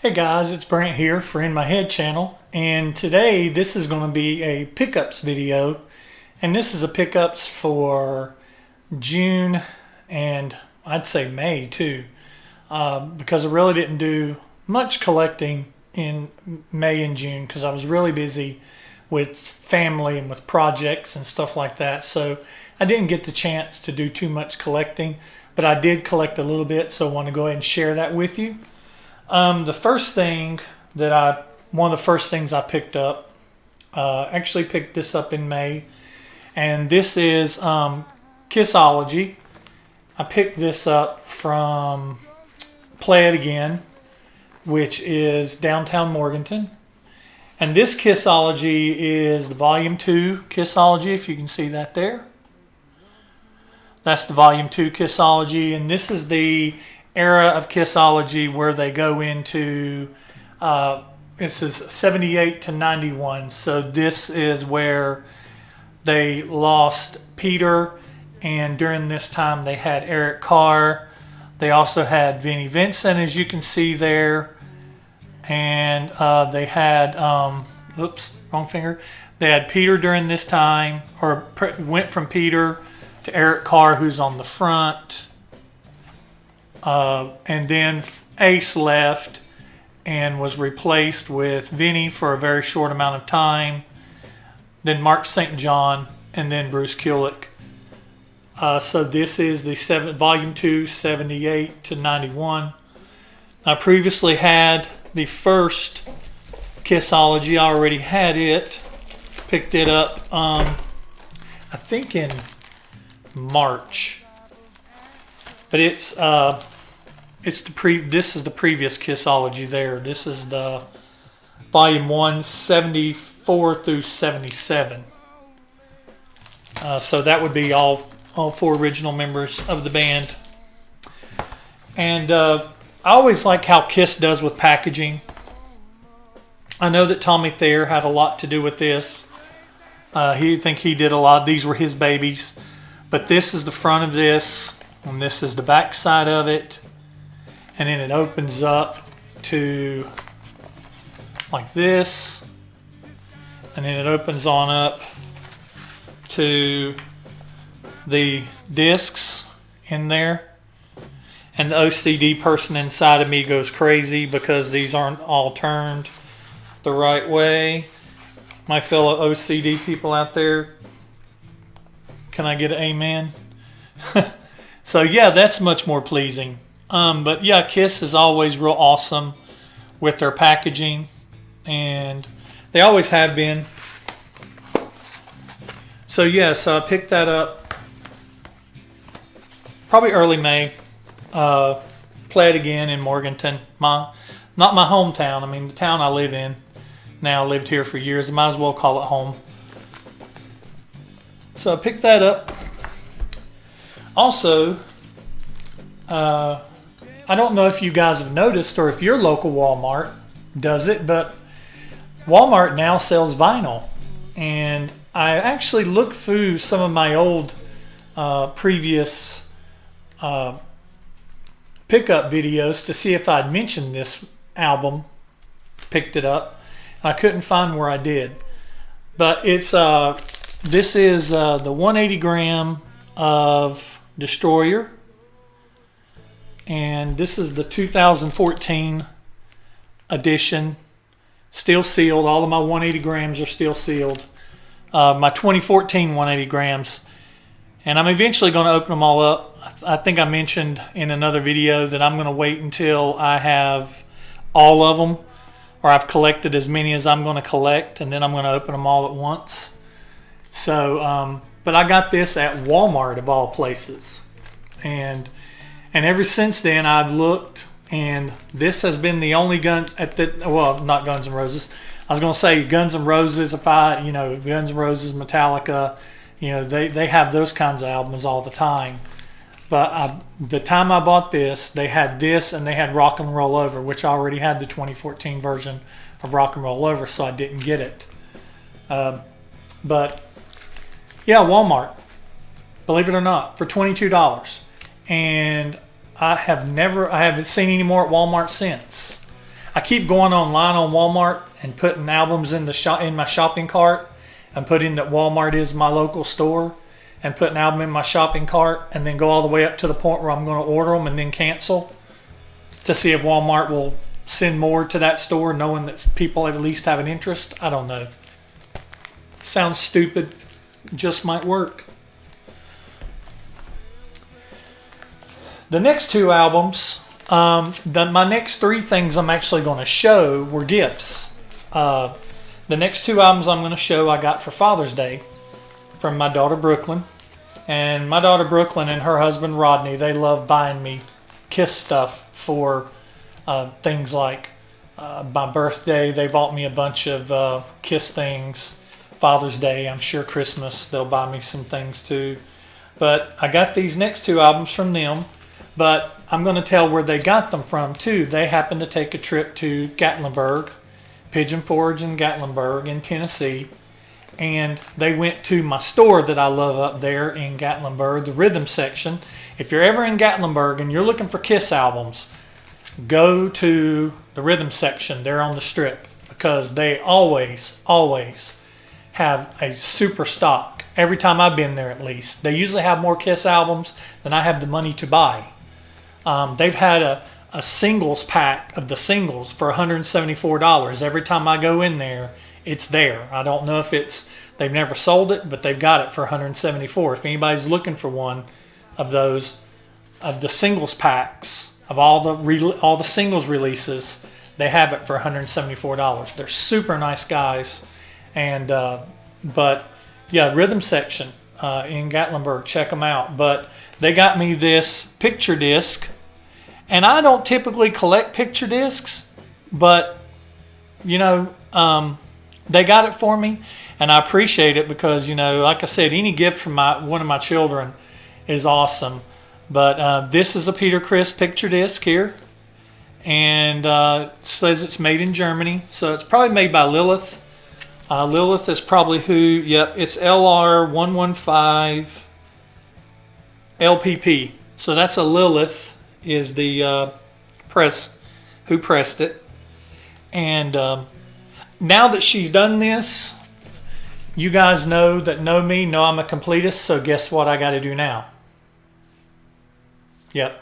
Hey guys, it's Brant here for In My Head channel, and today this is going to be a pickups video, and this is a pickups for June and I'd say May too, because I really didn't do much collecting in May and June because I was really busy with family and with projects and stuff like that, so I didn't get the chance to do too much collecting, but I did collect a little bit, so I want to go ahead and share that with you. One of the first things I picked up, actually picked this up in May, and this is Kissology. I picked this up from Play It Again, which is downtown Morganton. And this Kissology is the Volume 2 Kissology, if you can see that there. That's the Volume 2 Kissology, and this is the era of Kissology where they go into this is 78 to 91, so this is where they lost Peter, and during this time they had Eric Carr. They also had Vinnie Vincent, as you can see there, and they had oops, wrong finger. They had Peter during this time, or went from Peter to Eric Carr, who's on the front. And then Ace left and was replaced with Vinny for a very short amount of time. Then Mark St. John, and then Bruce Kulick. So this is the Volume 2, 78 to 91. I previously had the first Kissology. I already had it. Picked it up, I think in March. But this is the previous Kissology there. This is the Volume 1, 74 through 77. So that would be all four original members of the band. And I always like how Kiss does with packaging. I know that Tommy Thayer had a lot to do with this. He did a lot. These were his babies. But this is the front of this, and this is the back side of it. And then it opens up to like this, and then it opens on up to the discs in there. And the OCD person inside of me goes crazy because these aren't all turned the right way. My fellow OCD people out there, can I get an amen? So yeah, that's much more pleasing. But yeah, Kiss is always real awesome with their packaging, and they always have been. So yeah, so I picked that up probably early May. Play It Again in Morganton, not my hometown. I mean, the town I live in now. I lived here for years. I might as well call it home. So I picked that up. Also, I don't know if you guys have noticed or if your local Walmart does it, but Walmart now sells vinyl. And I actually looked through some of my old previous pickup videos to see if I'd mentioned this album. Picked it up. I couldn't find where I did. But it's this is the 180 gram of Destroyer. And this is the 2014 edition, still sealed. All of my 180 grams are still sealed. My 2014 180 grams. And I'm eventually going to open them all up. I think I mentioned in another video that I'm going to wait until I have all of them, or I've collected as many as I'm going to collect, and then I'm going to open them all at once. So, but I got this at Walmart of all places. And ever since then, I've looked, and this has been the only gun at the, well, not Guns N' Roses. I was going to say Guns N' Roses, Guns N' Roses, Metallica, they have those kinds of albums all the time. But the time I bought this, they had this, and they had Rock and Roll Over, which I already had the 2014 version of Rock and Roll Over, so I didn't get it. But yeah, Walmart, believe it or not, for $22. And I haven't seen any more at Walmart since. I keep going online on Walmart and putting albums in my shopping cart, and putting that Walmart is my local store, and put an album in my shopping cart, and then go all the way up to the point where I'm going to order them and then cancel to see if Walmart will send more to that store, knowing that people at least have an interest. I don't know. Sounds stupid. Just might work. The next two albums, my next three things I'm actually going to show were gifts. The next two albums I'm going to show I got for Father's Day from my daughter Brooklyn. And my daughter Brooklyn and her husband Rodney, they love buying me Kiss stuff for things like my birthday. They bought me a bunch of Kiss things. Father's Day, I'm sure Christmas, they'll buy me some things too. But I got these next two albums from them. But I'm going to tell where they got them from too. They happened to take a trip to Gatlinburg, Pigeon Forge in Gatlinburg in Tennessee. And they went to my store that I love up there in Gatlinburg, the Rhythm section. If you're ever in Gatlinburg and you're looking for Kiss albums, go to the Rhythm section there on the strip, because they always have a super stock. Every time I've been there, at least. They usually have more Kiss albums than I have the money to buy. They've had a singles pack of the singles for $174. Every time I go in there, it's there. I don't know if they've never sold it, but they've got it for $174. If anybody's looking for one of those, of the singles packs of all the singles releases, they have it for $174. They're super nice guys, and but yeah, Rhythm section in Gatlinburg, check them out. But they got me this picture disc, and I don't typically collect picture discs, but you know, they got it for me, and I appreciate it, because you know, like I said, any gift from one of my children is awesome. But this is a Peter Criss picture disc here, and it says it's made in Germany, so it's probably made by Lilith. Lilith is probably who, yep, it's LR115 LPP. So that's a Lilith, is the press, who pressed it. And now that she's done this, you guys know me know I'm a completist, so guess what I got to do now? Yep,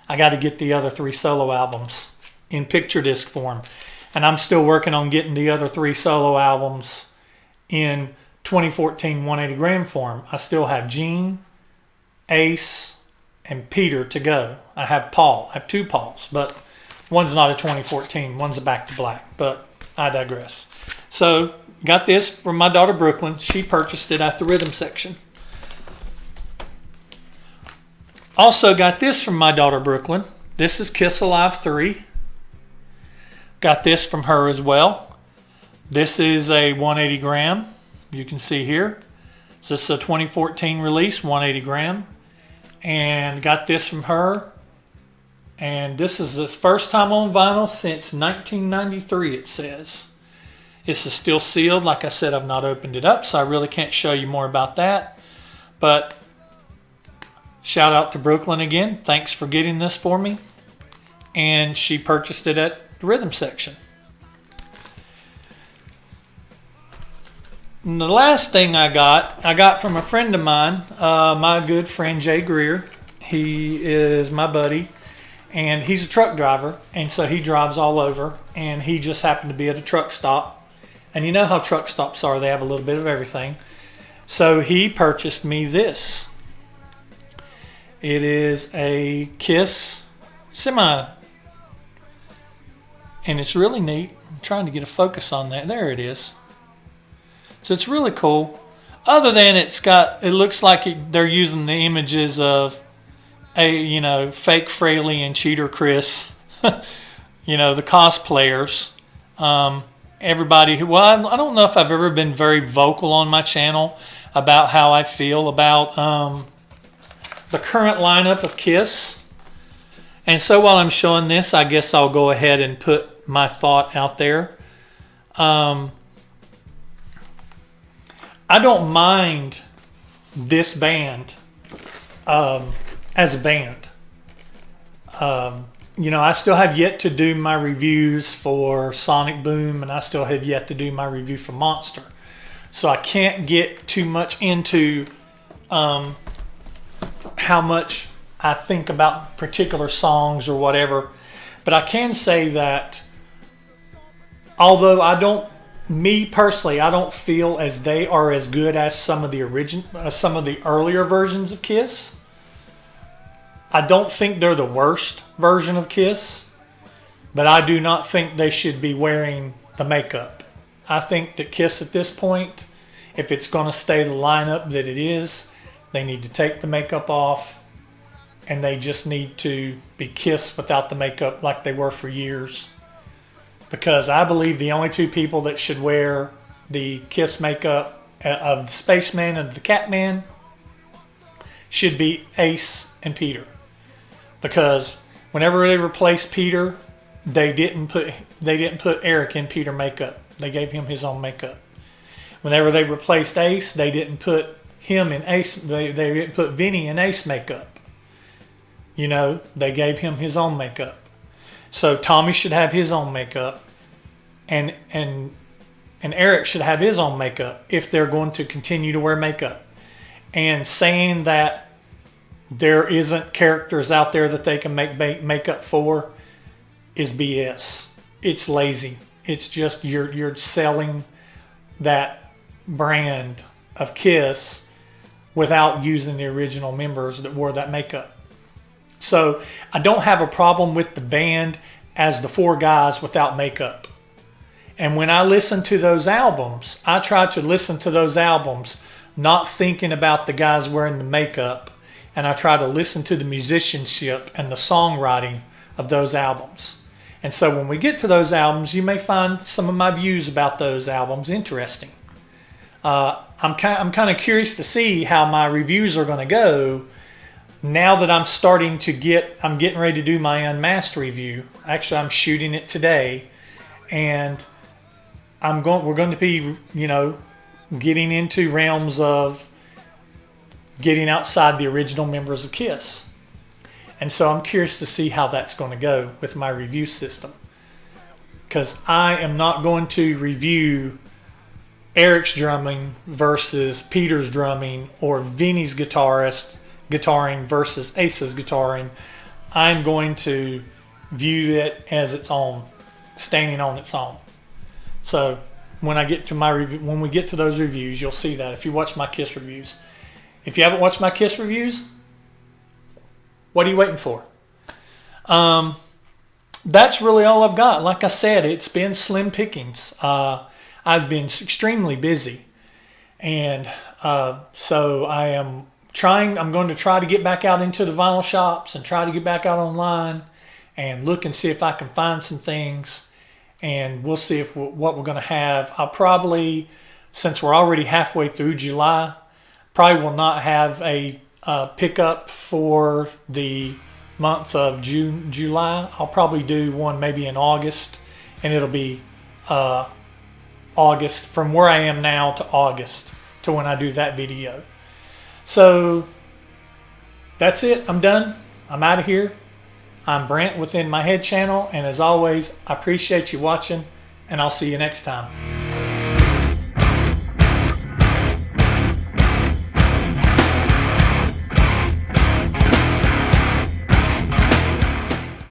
I got to get the other three solo albums in picture disc form. And I'm still working on getting the other three solo albums in 2014 180 gram form. I still have Gene, Ace, and Peter to go. I have Paul. I have two Pauls, but one's not a 2014. One's a Back to Black, but I digress. So got this from my daughter Brooklyn. She purchased it at the Rhythm section. Also got this from my daughter Brooklyn. This is Kiss Alive 3. Got this from her as well. This is a 180 gram. You can see here. So this is a 2014 release, 180 gram. And got this from her. And this is the first time on vinyl since 1993, it says. This is still sealed. Like I said, I've not opened it up, so I really can't show you more about that. But shout out to Brooklyn again. Thanks for getting this for me. And she purchased it at the Rhythm section. And the last thing I got from a friend of mine, my good friend Jay Greer. He is my buddy, and he's a truck driver, and so he drives all over, and he just happened to be at a truck stop. And you know how truck stops are, they have a little bit of everything. So he purchased me this. It is a Kiss semi, and it's really neat. I'm trying to get a focus on that. There it is. So it's really cool. Other than it looks like they're using the images of fake Fraley and Cheater Chris, the cosplayers. Everybody who, well, I don't know if I've ever been very vocal on my channel about how I feel about the current lineup of Kiss. And so while I'm showing this, I guess I'll go ahead and put my thought out there. I don't mind this band as a band. I still have yet to do my reviews for Sonic Boom, and I still have yet to do my review for Monster. So I can't get too much into how much I think about particular songs or whatever. But I can say that although me personally, I don't feel as they are as good as some of the earlier versions of Kiss. I don't think they're the worst version of Kiss, but I do not think they should be wearing the makeup. I think that Kiss at this point, if it's going to stay the lineup that it is, they need to take the makeup off, and they just need to be Kiss without the makeup like they were for years. Because I believe the only two people that should wear the Kiss makeup of the Spaceman and the Catman should be Ace and Peter. Because whenever they replaced Peter, they didn't put Eric in Peter makeup. They gave him his own makeup. Whenever they replaced Ace, they didn't put him in Ace. They didn't put Vinny in Ace makeup. They gave him his own makeup. So Tommy should have his own makeup, and Eric should have his own makeup if they're going to continue to wear makeup. And saying that there isn't characters out there that they can make makeup for is BS. It's lazy. It's just you're selling that brand of Kiss without using the original members that wore that makeup. So I don't have a problem with the band as the four guys without makeup. And when I listen to those albums, I try to listen to those albums not thinking about the guys wearing the makeup, and I try to listen to the musicianship and the songwriting of those albums. And so when we get to those albums, you may find some of my views about those albums interesting. I'm kind of curious to see how my reviews are going to go now that I'm getting ready to do my Unmasked review. Actually, I'm shooting it today, and we're going to be, getting into realms of getting outside the original members of Kiss. And so I'm curious to see how that's going to go with my review system. Because I am not going to review Eric's drumming versus Peter's drumming, or Vinny's guitaring versus Ace's guitaring. I'm going to view it as its own, standing on its own. So when we get to those reviews, you'll see that if you watch my Kiss reviews. If you haven't watched my Kiss reviews, what are you waiting for? That's really all I've got. Like I said, it's been slim pickings. I've been extremely busy, and so I'm going to try to get back out into the vinyl shops and try to get back out online and look and see if I can find some things, and we'll see what we're going to have. I'll probably, since we're already halfway through July, probably will not have a pickup for the month of July. I'll probably do one maybe in August, and it'll be August, from where I am now to August, to when I do that video. So that's it. I'm done. I'm out of here. I'm Brent within my head channel, and as always, I appreciate you watching, and I'll see you next time.